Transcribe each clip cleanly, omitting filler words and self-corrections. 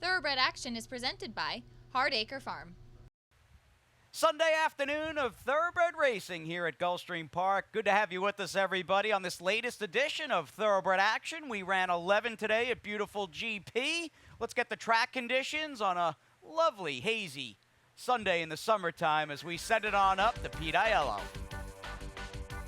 Thoroughbred Action is presented by Hardacre Farm. Sunday afternoon of Thoroughbred Racing here at Gulfstream Park. Good to have you with us, everybody, on this latest edition of Thoroughbred Action. We ran 11 today at beautiful GP. Let's get the track conditions on a lovely, hazy Sunday in the summertime as we set it on up to Pete Aiello.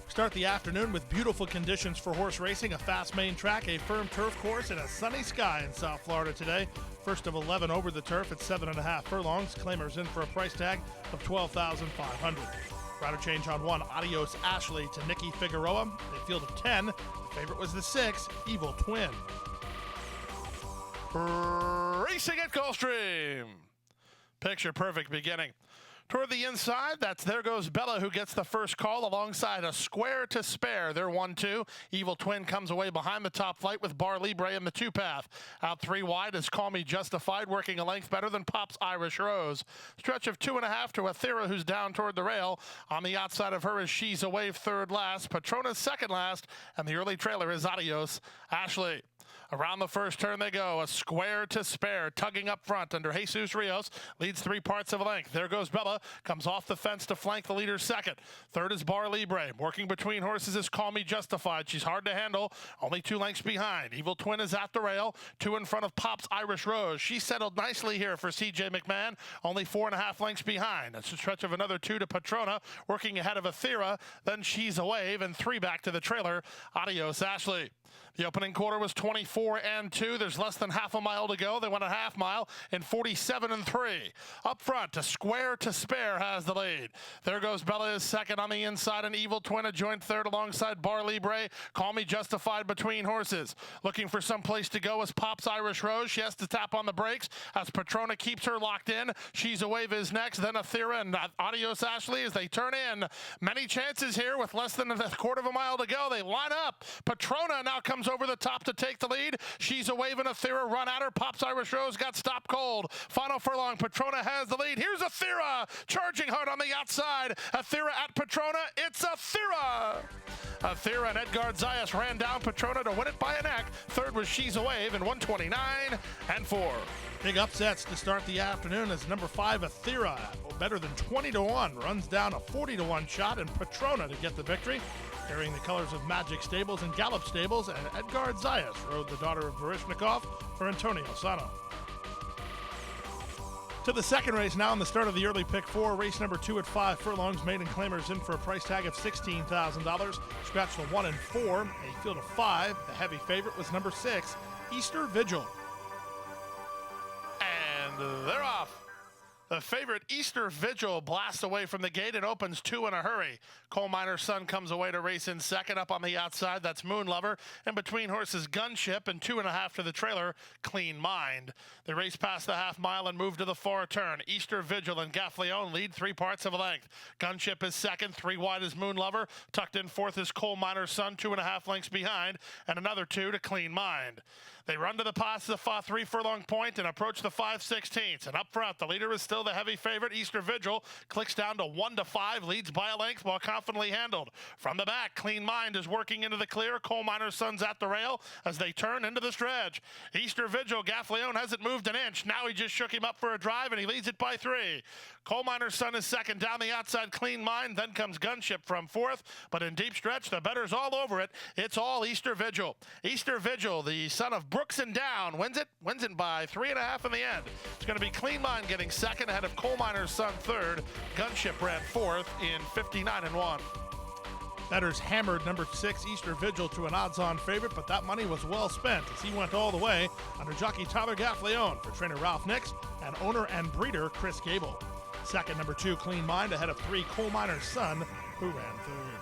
Start the afternoon with beautiful conditions for horse racing, a fast main track, a firm turf course, and a sunny sky in South Florida today. First of 11 over the turf at 7.5 furlongs. Claimers in for a price tag of $12,500. Rider change on 1, Adios Ashley to Nikki Figueroa. A field of 10. The favorite was the 6, Evil Twin. Racing at Gulfstream. Picture perfect beginning. Toward the inside, that's There Goes Bella, who gets the first call alongside a Square to Spare. They're 1-2. Evil Twin comes away behind the top flight with Bar Libre in the 2-path. Out 3 wide is Call Me Justified, working a length better than Pop's Irish Rose. Stretch of 2.5 to Athera, who's down toward the rail. On the outside of her is She's a Wave, third last. Patrona's second last, and the early trailer is Adios Ashley. Around the first turn they go, a Square to Spare, tugging up front under Jesus Rios, leads 3 parts of a length. There goes Bella, comes off the fence to flank the leader second. Third is Bar Libre. Working between horses is Call Me Justified. She's hard to handle, only 2 lengths behind. Evil Twin is at the rail, 2 in front of Pop's Irish Rose. She settled nicely here for C.J. McMahon, only 4.5 lengths behind. That's a stretch of another 2 to Patrona, working ahead of Athera, then She's a Wave, and 3 back to the trailer, Adios Ashley. The opening quarter was 24-2. There's less than half a mile to go. They went a half mile in 47-3. Up front, a Square to Spare has the lead. There goes Bella is second on the inside, and Evil Twin a joint third alongside Bar Libre. Call Me Justified between horses. Looking for some place to go is Pop's Irish Rose. She has to tap on the brakes as Patrona keeps her locked in. She's a Wave is next, then Athera and Adios Ashley as they turn in. Many chances here with less than a quarter of a mile to go. They line up. Patrona now comes over the top to take the lead. She's a Wave and Athera run at her. Pop's Irish Rose got stopped cold. Final furlong, Patrona has the lead. Here's Athera charging hard on the outside. Athera at Patrona. It's Athera. Athera and Edgard Zayas ran down Patrona to win it by a neck. Third was She's a Wave in 129-4. Big upsets to start the afternoon as number 5, Athera, better than 20-1, runs down a 40-1 shot, and Patrona to get the victory. Carrying the colors of Magic Stables and Gallop Stables, and Edgard Zayas rode the daughter of Barishnikov for Antonio Sano. To the second race now in the start of the early pick 4, race number 2 at 5 furlongs. Maiden Claimers in for a price tag of $16,000. Scratch the 1 and 4, a field of 5. The heavy favorite was number 6, Easter Vigil. And they're off. The favorite Easter Vigil blasts away from the gate and opens 2 in a hurry. Coal Miner's Son comes away to race in second. Up on the outside, that's Moon Lover. And between horses, Gunship, and 2.5 to the trailer, Clean Mind. They race past the half mile and move to the far turn. Easter Vigil and Gaffleon lead 3 parts of a length. Gunship is second. 3 wide is Moon Lover. Tucked in fourth is Coal Miner's Son, 2.5 lengths behind, and another 2 to Clean Mind. They run to the pass of the 3 furlong point and approach the 5/16. And up front, the leader is still the heavy favorite, Easter Vigil. Clicks down to 1-5, leads by a length while confidently handled. From the back, Clean Mind is working into the clear. Coal Miner's Son's at the rail as they turn into the stretch. Easter Vigil, Gaffleon hasn't moved an inch. Now he just shook him up for a drive and he leads it by 3. Coal Miner's Son is second. Down the outside, Clean Mind. Then comes Gunship from fourth. But in deep stretch, the better's all over it. It's all Easter Vigil. Easter Vigil, the son of Brooks and Down, wins it by 3.5 in the end. It's going to be Clean Mind getting second ahead of Coal Miner's Son third. Gunship ran fourth in 59-1. Bettors hammered number 6, Easter Vigil, to an odds-on favorite, but that money was well spent as he went all the way under jockey Tyler Gaffleon for trainer Ralph Nix and owner and breeder Chris Gable. Second, number 2, Clean Mind, ahead of 3, Coal Miner's Son, who ran third.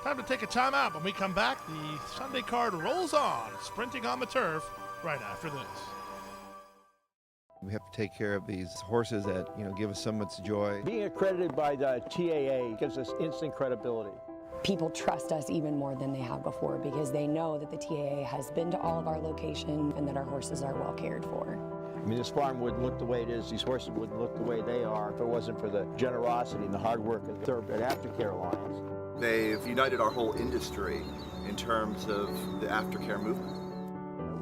Time to take a timeout. When we come back, the Sunday card rolls on, sprinting on the turf right after this. We have to take care of these horses that, give us so much joy. Being accredited by the TAA gives us instant credibility. People trust us even more than they have before because they know that the TAA has been to all of our locations and that our horses are well cared for. I mean, this farm wouldn't look the way it is. These horses wouldn't look the way they are if it wasn't for the generosity and the hard work of the Thoroughbred Aftercare Alliance. They've united our whole industry in terms of the aftercare movement.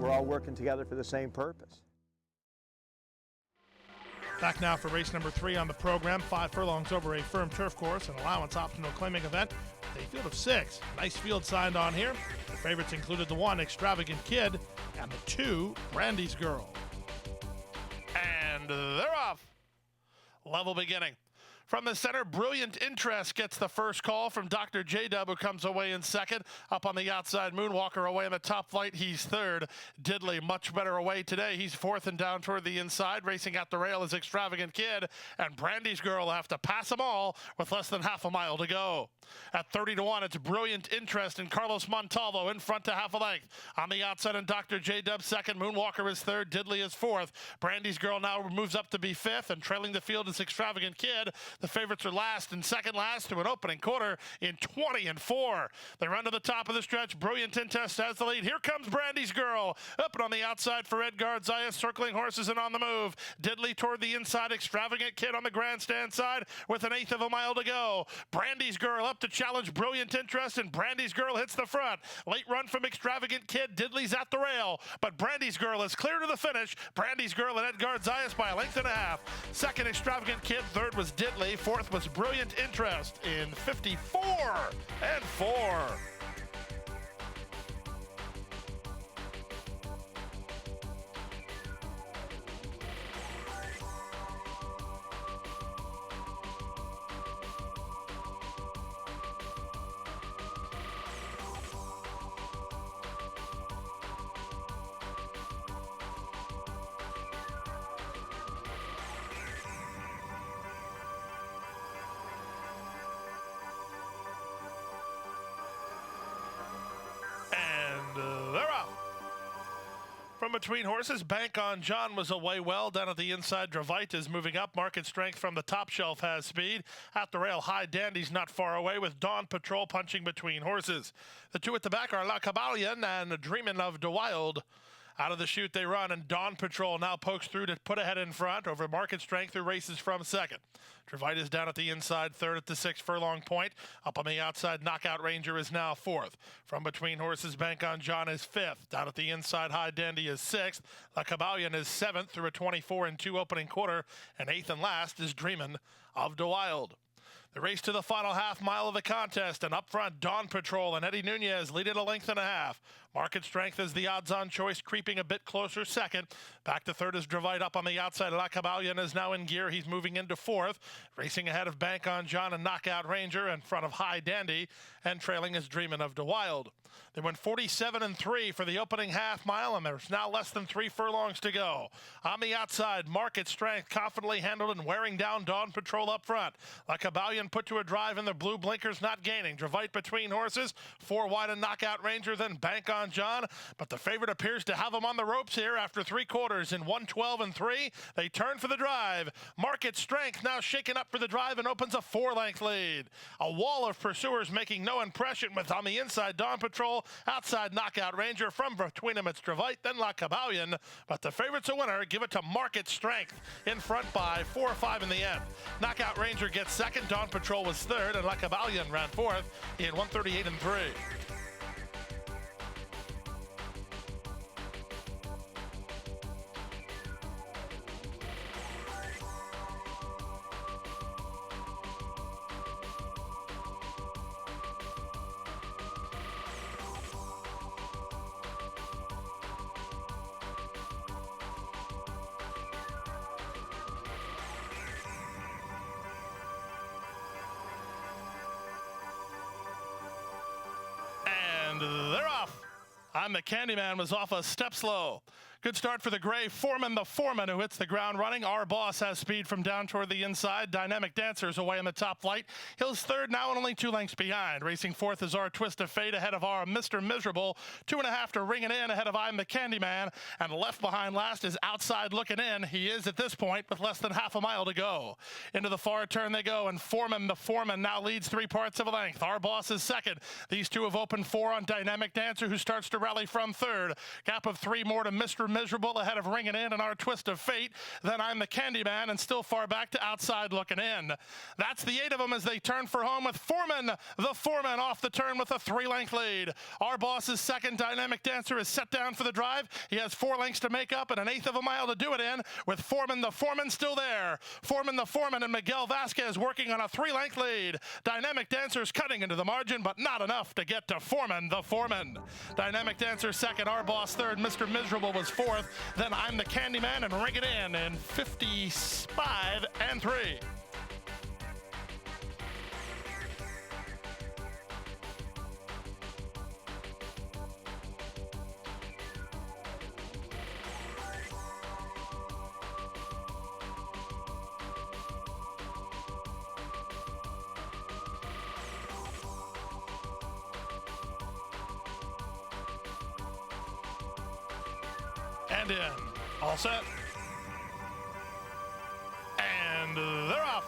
we're all working together for the same purpose. Back now for race number 3 on the program. 5 furlongs over a firm turf course, an allowance optional claiming event. A field of 6. Nice field signed on here. The favorites included the 1, Extravagant Kid, and the 2, Brandy's Girl. And they're off. Level beginning. From the center, Brilliant Interest gets the first call from Dr. J-Dub, who comes away in second. Up on the outside, Moonwalker away in the top flight. He's third. Diddley much better away today. He's fourth and down toward the inside. Racing at the rail is Extravagant Kid. And Brandy's Girl will have to pass them all with less than half a mile to go. At 30-1, it's Brilliant Interest and Carlos Montalvo in front to half a length. On the outside, and Dr. J-Dub second. Moonwalker is third. Diddley is fourth. Brandy's Girl now moves up to be fifth. And trailing the field is Extravagant Kid. The favorites are last and second last to an opening quarter in 20-4. They run to the top of the stretch. Brilliant Interest has the lead. Here comes Brandy's Girl. Up and on the outside for Edgar Zayas, circling horses and on the move. Diddley toward the inside. Extravagant Kid on the grandstand side with an eighth of a mile to go. Brandy's Girl up to challenge Brilliant Interest, and Brandy's Girl hits the front. Late run from Extravagant Kid. Diddley's at the rail, but Brandy's Girl is clear to the finish. Brandy's Girl and Edgar Zayas by a length and a half. Second, Extravagant Kid. Third was Diddley. Fourth was Brilliant Interest in 54-4. They're off. From between horses, Bank on John was away well. Down at the inside, Dravite is moving up. Market Strength from the top shelf has speed. At the rail, High Dandy's not far away with Dawn Patrol punching between horses. The two at the back are La Cabalian and Dreamin' of the Wild. Out of the chute they run, and Dawn Patrol now pokes through to put ahead in front over Market Strength, who races from second. Dravite is down at the inside, third at the 6 furlong point. Up on the outside, Knockout Ranger is now fourth. From between horses, Bank on John is fifth. Down at the inside, High Dandy is sixth. La Cabalian is seventh through a 24-2 opening quarter. And eighth and last is Dreamin' of the Wild. The race to the final half mile of the contest, and up front, Dawn Patrol and Eddie Nunez lead at a length and a half. Market Strength is the odds-on choice, creeping a bit closer second. Back to third is Dravite. Up on the outside, La Cabalian is now in gear. He's moving into fourth. Racing ahead of Bank on John and Knockout Ranger in front of High Dandy, and trailing is Dreamin' of the Wild. They went 47-3 for the opening half mile, and there's now less than 3 furlongs to go. On the outside, Market Strength confidently handled and wearing down Dawn Patrol up front. La Cabalian put to a drive in the blue blinkers, not gaining. Dravite between horses, 4 wide and Knockout Ranger, then Bank on John. But the favorite appears to have him on the ropes here after 3 quarters in 1:12-3. They turn for the drive. Market Strength now shaken up for the drive and opens a 4-length lead. A wall of pursuers making no impression, with on the inside Dawn Patrol, outside Knockout Ranger. From between them it's Dravite, then La Cabalian. But the favorite's a winner. Give it to Market Strength in front by 4 or 5 in the end. Knockout Ranger gets second. Dawn Patrol was third, and La Cabalian ran fourth in 1:38-3. And they're off. I'm the Candyman was off a step slow. Good start for the gray Foreman, the foreman, who hits the ground running. Our Boss has speed from down toward the inside. Dynamic Dancer's away in the top flight. Hill's third, now and only 2 lengths behind. Racing fourth is our Twist of Fate ahead of our Mr. Miserable. 2.5 to ring it in ahead of I'm the Candyman. And left behind last is Outside Looking In. He is at this point with less than half a mile to go. Into the far turn they go, and Foreman, the foreman, now leads 3 parts of a length. Our Boss is second. These two have opened 4 on Dynamic Dancer, who starts to rally from third. Gap of 3 more to Mr. Miserable ahead of Ring It In and Our Twist of Fate. Then I'm the Candyman and Still Far Back to Outside Looking In. That's the 8 of them as they turn for home with Foreman. The Foreman off the turn with a 3-length lead. Our boss's second Dynamic Dancer is set down for the drive. He has 4 lengths to make up and an 1/8 of a mile to do it in, with Foreman the Foreman still there. Foreman the Foreman and Miguel Vasquez working on a 3-length lead. Dynamic Dancer's cutting into the margin, but not enough to get to Foreman the Foreman. Dynamic Dancer second, Our Boss third, Mr. Miserable was 4th. Then I'm the Candyman and Ring It In 55 and 3. And in. All set. And they're off.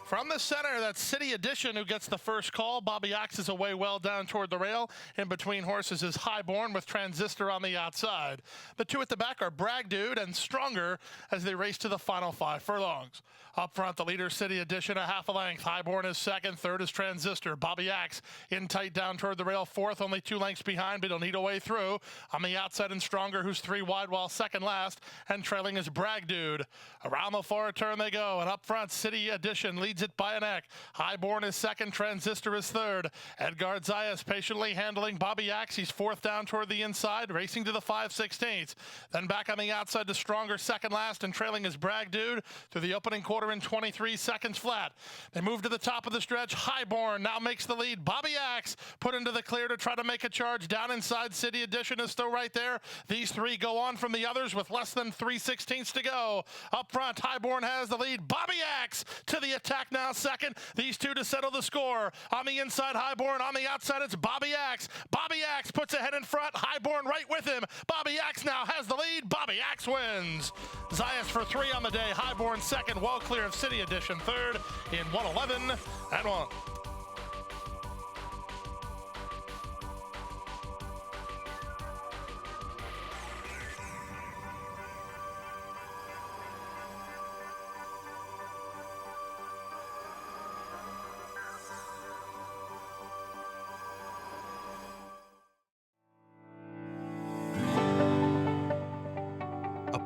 From the center, that's City Edition who gets the first call. Bobby axes away well down toward the rail. In between horses is Highborn with Transistor on the outside. The 2 at the back are Brag Dude and Stronger as they race to the final 5 furlongs. Up front, the leader, City Edition, a 1/2 length. Highborn is second, third is Transistor. Bobby Axe in tight down toward the rail, 4th, only 2 lengths behind, but he'll need a way through. On the outside and Stronger, who's 3 wide while second last, and trailing is Brag Dude. Around the far turn they go, and up front, City Edition leads it by a neck. Highborn is second, Transistor is third. Edgar Zayas patiently handling Bobby Axe. He's 4th down toward the inside, racing to the 5/16. Then back on the outside to Stronger, second last, and trailing is Brag Dude through the opening quarter in 23 seconds flat. They move to the top of the stretch. Highborn now makes the lead. Bobby Axe put into the clear to try to make a charge. Down inside, City Edition is still right there. These 3 go on from the others with less than 3/16 to go. Up front, Highborn has the lead. Bobby Axe to the attack now, second. These 2 to settle the score. On the inside, Highborn. On the outside, it's Bobby Axe. Bobby Axe puts ahead in front. Highborn right with him. Bobby Axe now has the lead. Bobby Axe wins. Zayas for 3 on the day. Highborn second, well clear of City Edition third in 1:11 and 1.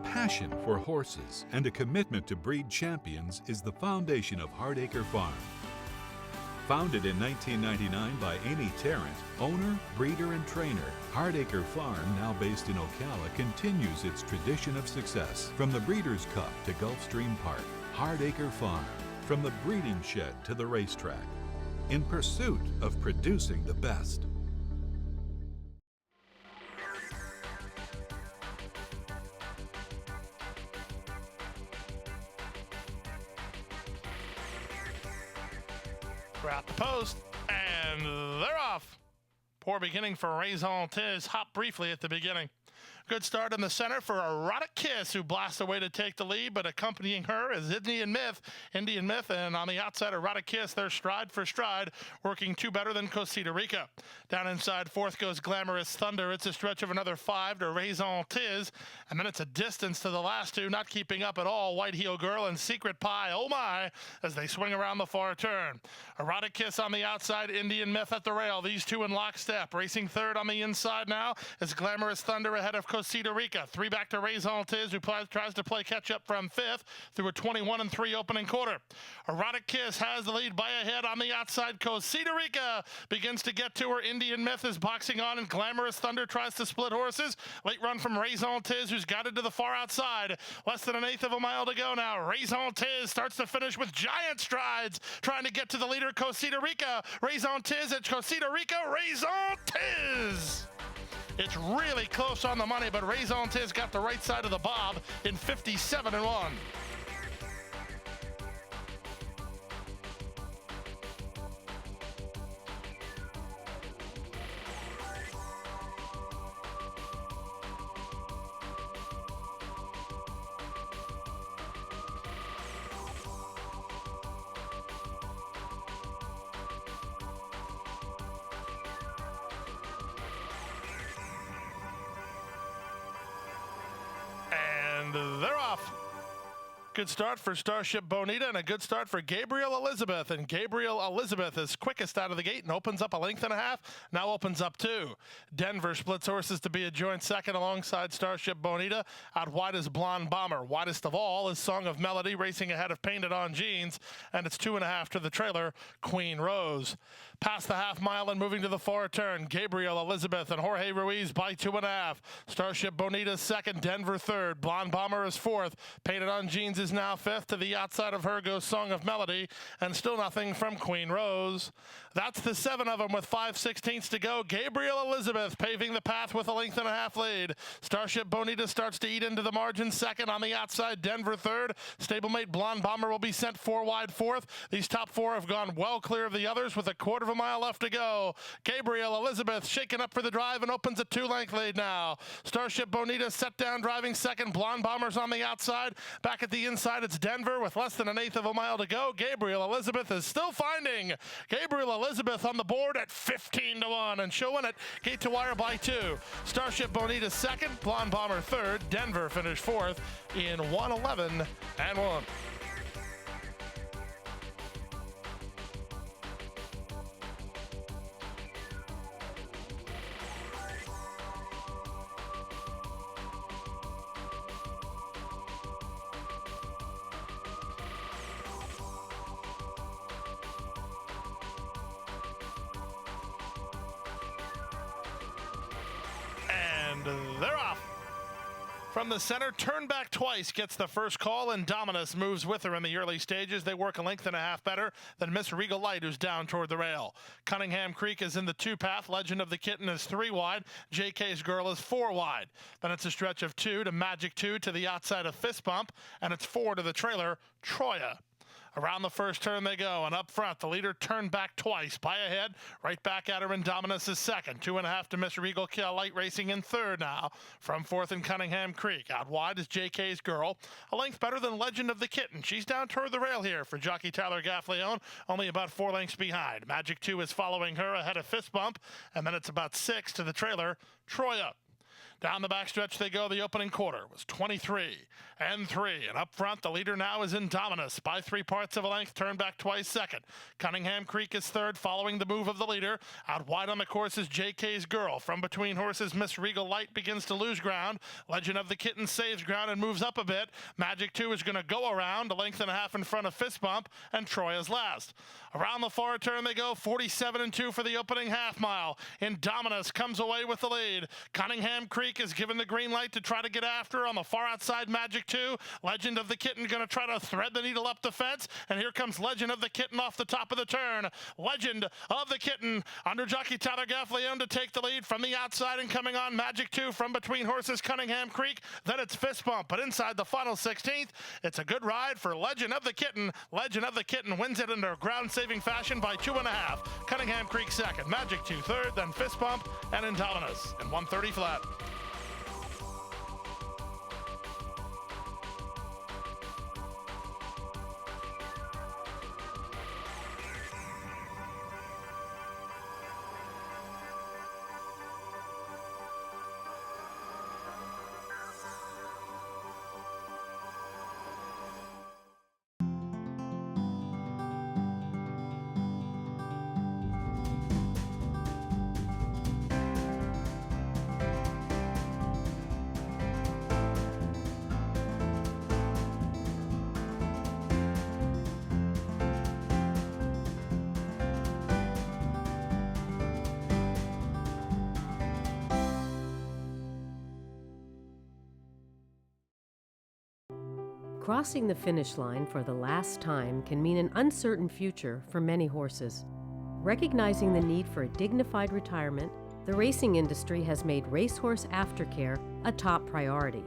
Passion for horses and a commitment to breed champions is the foundation of Hardacre Farm. Founded in 1999 by Amy Tarrant, owner, breeder, and trainer, Hardacre Farm, now based in Ocala, continues its tradition of success. From the Breeders' Cup to Gulfstream Park, Hardacre Farm, from the breeding shed to the racetrack, in pursuit of producing the best. At the post, and they're off. Poor beginning for Raison Tiz. Hop briefly at the beginning. Good start in the center for Erotic Kiss, who blasts away to take the lead, but accompanying her is Indian Myth, and on the outside, Erotic Kiss, they're stride for stride, working 2 better than Cosita Rica. Down inside, 4th goes Glamorous Thunder. It's a stretch of another 5 to Raison Tiz, and then it's a distance to the last 2, not keeping up at all. White Heel Girl and Secret Pie, oh my, as they swing around the far turn. Erotic Kiss on the outside, Indian Myth at the rail. These 2 in lockstep. Racing third on the inside now is Glamorous Thunder ahead of Cosita Rica. 3 back to Raison Tiz, who tries to play catch-up from 5th through a 21-3 opening quarter. Erotic Kiss has the lead by a head on the outside. Cosita Rica begins to get to her. Indian Myth is boxing on, and Glamorous Thunder tries to split horses. Late run from Raison Tiz, who's got it to the far outside. Less than an 1/8 of a mile to go now. Raison Tiz starts to finish with giant strides, trying to get to the leader, Cosita Rica. Raison Tiz at Cosita Rica. Raison Tiz! It's really close on the money, but Raison Tiz got the right side of the bob in 57 and 1. they're off. Good start for Starship Bonita and a good start for Gabriel Elizabeth. And Gabriel Elizabeth is quickest out of the gate and opens up a length and a half. Now opens up 2. Denver splits horses to be a joint second alongside Starship Bonita. Out wide is Blonde Bomber. Widest of all is Song of Melody racing ahead of Painted on Jeans. And it's 2.5 to the trailer, Queen Rose. Past the half mile and moving to the far turn, Gabriel Elizabeth and Jorge Ruiz by 2.5. Starship Bonita second, Denver third. Blonde Bomber is fourth. Painted on Jeans is now fifth. To the outside of her goes Song of Melody, and still nothing from Queen Rose. That's the 7 of them with 5/16 to go. Gabriel Elizabeth paving the path with a length and a half lead. Starship Bonita starts to eat into the margin second. On the outside, Denver third. Stablemate Blonde Bomber will be sent 4 wide fourth. These top 4 have gone well clear of the others with a quarter of a mile left to go. Gabriel Elizabeth shaken up for the drive and opens a 2-length lead now. Starship Bonita set down driving second. Blonde Bomber's on the outside. Back at the inside, it's Denver with less than 1/8 of a mile to go. Gabriel Elizabeth is still finding. Gabriel Elizabeth on the board at 15-1, and she'll win it gate to wire by 2. Starship Bonita second, Blonde Bomber third. Denver finished fourth in 1:11.1. They're off. From the center, turn back twice, gets the first call, and Dominus moves with her in the early stages. They work a length and a half better than Miss Regal Light, who's down toward the rail. Cunningham Creek is in the 2-path. Legend of the Kitten is 3 wide. JK's Girl is 4 wide. Then it's a stretch of 2 to Magic 2 to the outside of Fist Bump, and it's 4 to the trailer, Troya. Around the first turn they go, and up front, the leader turned back twice. By ahead, right back at her, and Dominus is second. 2.5 to Miss Regal Light racing in third now. From fourth in Cunningham Creek. Out wide is JK's Girl. A length better than Legend of the Kitten. She's down toward the rail here for jockey Tyler Gaffleone, only about 4 lengths behind. Magic 2 is following her ahead of Fist Bump, and then it's about 6 to the trailer, Troya. Down the backstretch they go. The opening quarter was 23 and 3. And up front, the leader now is Indominus by 3 parts of a length. Turned back twice second. Cunningham Creek is third, following the move of the leader. Out wide on the course is JK's Girl. From between horses, Miss Regal Light begins to lose ground. Legend of the Kitten saves ground and moves up a bit. Magic 2 is going to go around, a length and a half in front of Fist Bump, and Troya's last. Around the far turn they go, 47 and 2 for the opening half mile. Indominus comes away with the lead. Cunningham Creek is given the green light to try to get after on the far outside. Magic 2. Legend of the Kitten going to try to thread the needle up the fence, and here comes Legend of the Kitten off the top of the turn. Legend of the Kitten under jockey Tyler Gaffleone to take the lead from the outside, and coming on Magic 2 from between horses Cunningham Creek. Then it's Fist Bump, but inside the final 16th, it's a good ride for Legend of the Kitten. Legend of the Kitten wins it under ground-saving fashion by 2.5. Cunningham Creek second, Magic 2 third, then Fist Bump and Indominus in 130 flat. Crossing the finish line for the last time can mean an uncertain future for many horses. Recognizing the need for a dignified retirement, the racing industry has made racehorse aftercare a top priority.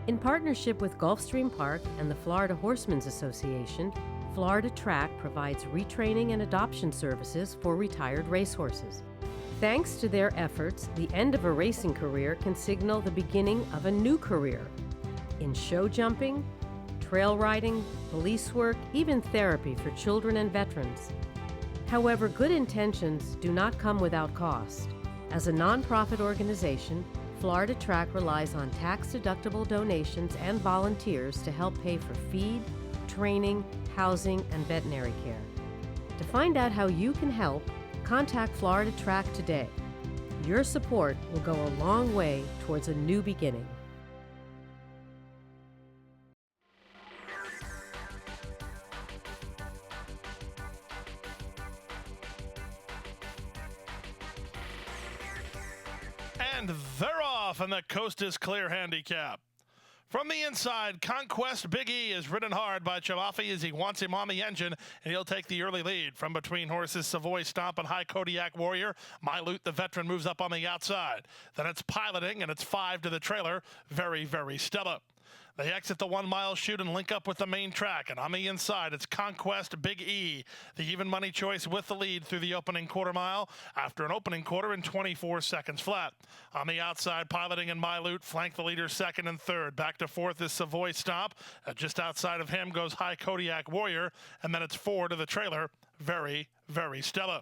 In partnership with Gulfstream Park and the Florida Horsemen's Association, Florida Track provides retraining and adoption services for retired racehorses. Thanks to their efforts, the end of a racing career can signal the beginning of a new career in show jumping, trail riding, police work, even therapy for children and veterans. However, good intentions do not come without cost. As a nonprofit organization, Florida Track relies on tax-deductible donations and volunteers to help pay for feed, training, housing, and veterinary care. To find out how you can help, contact Florida Track today. Your support will go a long way towards a new beginning. And they're off, and the coast is clear handicap. From the inside, Conquest Big E is ridden hard by Chamafi as he wants him on the engine, and he'll take the early lead. From between horses, Savoy Stomp and High Kodiak Warrior, Mylute the veteran moves up on the outside. Then it's Piloting, and it's 5 to the trailer. Very, very Stella. They exit the 1 mile chute and link up with the main track. And on the inside, it's Conquest Big E, the even money choice with the lead through the opening quarter mile after an opening quarter in 24 seconds flat. On the outside, Piloting and Mylute flank the leaders second and third. Back to fourth is Savoy Stomp. Just outside of him goes High Kodiak Warrior. And then it's 4 to the trailer. Very, very Stella.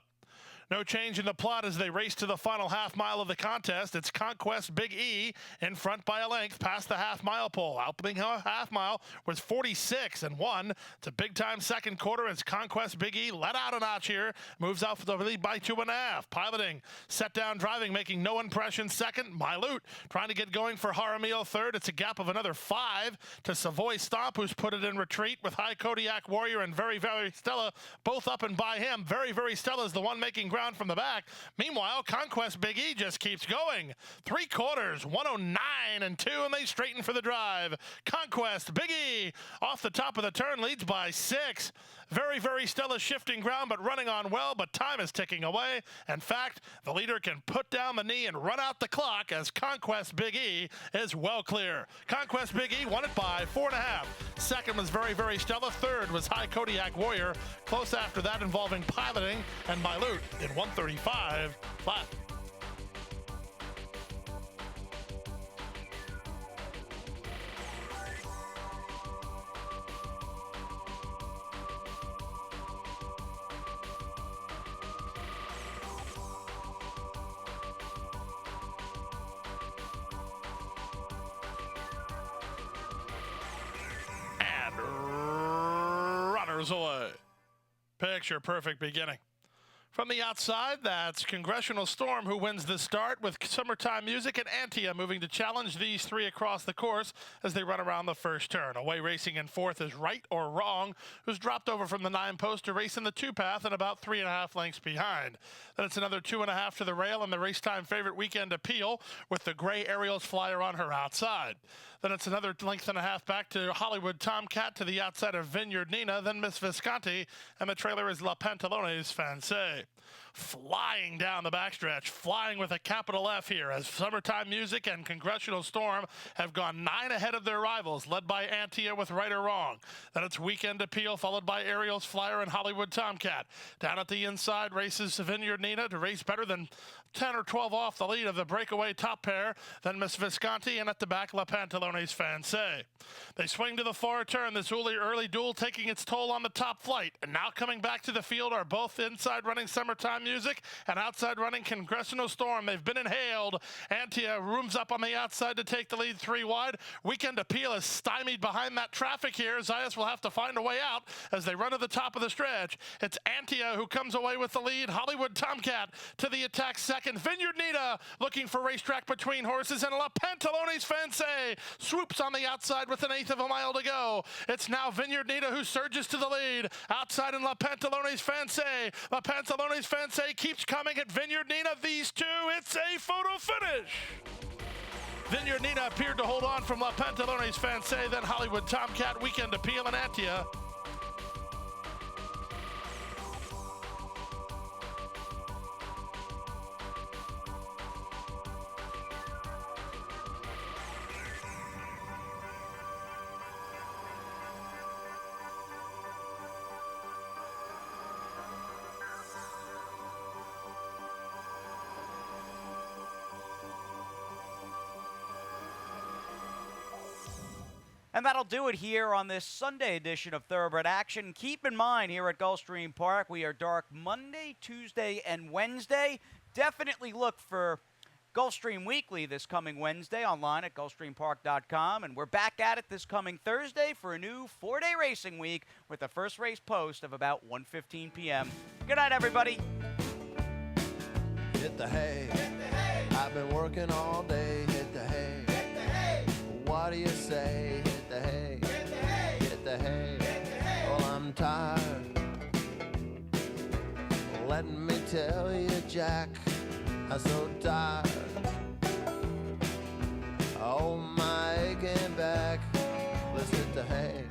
No change in the plot as they race to the final half mile of the contest. It's Conquest Big E in front by a length past the half mile pole. Opening half mile was 46 and 1. It's a big time second quarter. It's Conquest Big E let out a notch here. Moves out for the lead by 2.5. Piloting, set down driving, making no impression second. Mylute trying to get going for Haramil third. It's a gap of another 5 to Savoy Stomp, who's put it in retreat with High Kodiak Warrior and Very, Very Stella both up and by him. Very, Very Stella is the one making ground from the back. Meanwhile, Conquest Big E just keeps going. 3 quarters, 109 and 2, and they straighten for the drive. Conquest Big E off the top of the turn leads by 6. Very, Very Stella shifting ground, but running on well, but time is ticking away. In fact, the leader can put down the knee and run out the clock as Conquest Big E is well clear. Conquest Big E won it by 4.5. Second was Very, Very Stella. Third was High Kodiak Warrior. Close after that involving Piloting and Mylute in 135 flat. And runners away. Picture perfect beginning. From the outside, that's Congressional Storm who wins the start with Summertime Music and Antia moving to challenge these 3 across the course as they run around the first turn. Away racing in fourth is Right or Wrong, who's dropped over from the 9 post to race in the 2 path and about 3.5 lengths behind. Then it's another 2.5 to the rail and the race time favorite Weekend Appeal with the gray Aerials Flyer on her outside. Then it's another 1.5 lengths back to Hollywood Tomcat to the outside of Vineyard Nina, then Miss Visconti, and the trailer is La Pantalones Fancy. Flying down the backstretch, flying with a capital F here as Summertime Music and Congressional Storm have gone 9 ahead of their rivals, led by Antia with Right or Wrong. Then it's Weekend Appeal, followed by Aerials Flyer and Hollywood Tomcat. Down at the inside races Vineyard Nina to race better than 10 or 12 off the lead of the breakaway top pair. Then Miss Visconti, and at the back, La Pantalones Fancy. They swing to the far turn, this early duel taking its toll on the top flight. And now coming back to the field are both inside running Summertime Music and outside running Congressional Storm. They've been inhaled. Antia rooms up on the outside to take the lead 3 wide. Weekend Appeal is stymied behind that traffic here. Zayas will have to find a way out as they run to the top of the stretch. It's Antia who comes away with the lead. Hollywood Tomcat to the attack second. Vineyard Nina looking for racetrack between horses, and La Pantalones Fancy swoops on the outside with 1/8 of a mile to go. It's now Vineyard Nina who surges to the lead. Outside in La Pantalones Fancy. La Pantalones Fancy keeps coming at Vineyard Nina. These two, it's a photo finish. Vineyard Nina appeared to hold on from La Pantalones Fancy, then Hollywood Tomcat, Weekend Appeal, and Antia. And that'll do it here on this Sunday edition of Thoroughbred Action. Keep in mind, here at Gulfstream Park, we are dark Monday, Tuesday, and Wednesday. Definitely look for Gulfstream Weekly this coming Wednesday online at gulfstreampark.com. And we're back at it this coming Thursday for a new 4-day racing week with the first race post of about 1:15 p.m. Good night, everybody. Hit the hay. Hit the hay. I've been working all day. Hit the hay. Hit the hay. What do you say? Hit the hay. Hit the hay. Hit the hay. Hit the hay. Well, I'm tired. Let me tell you, Jack, I'm so tired. Oh, my aching back. Let's hit the hay.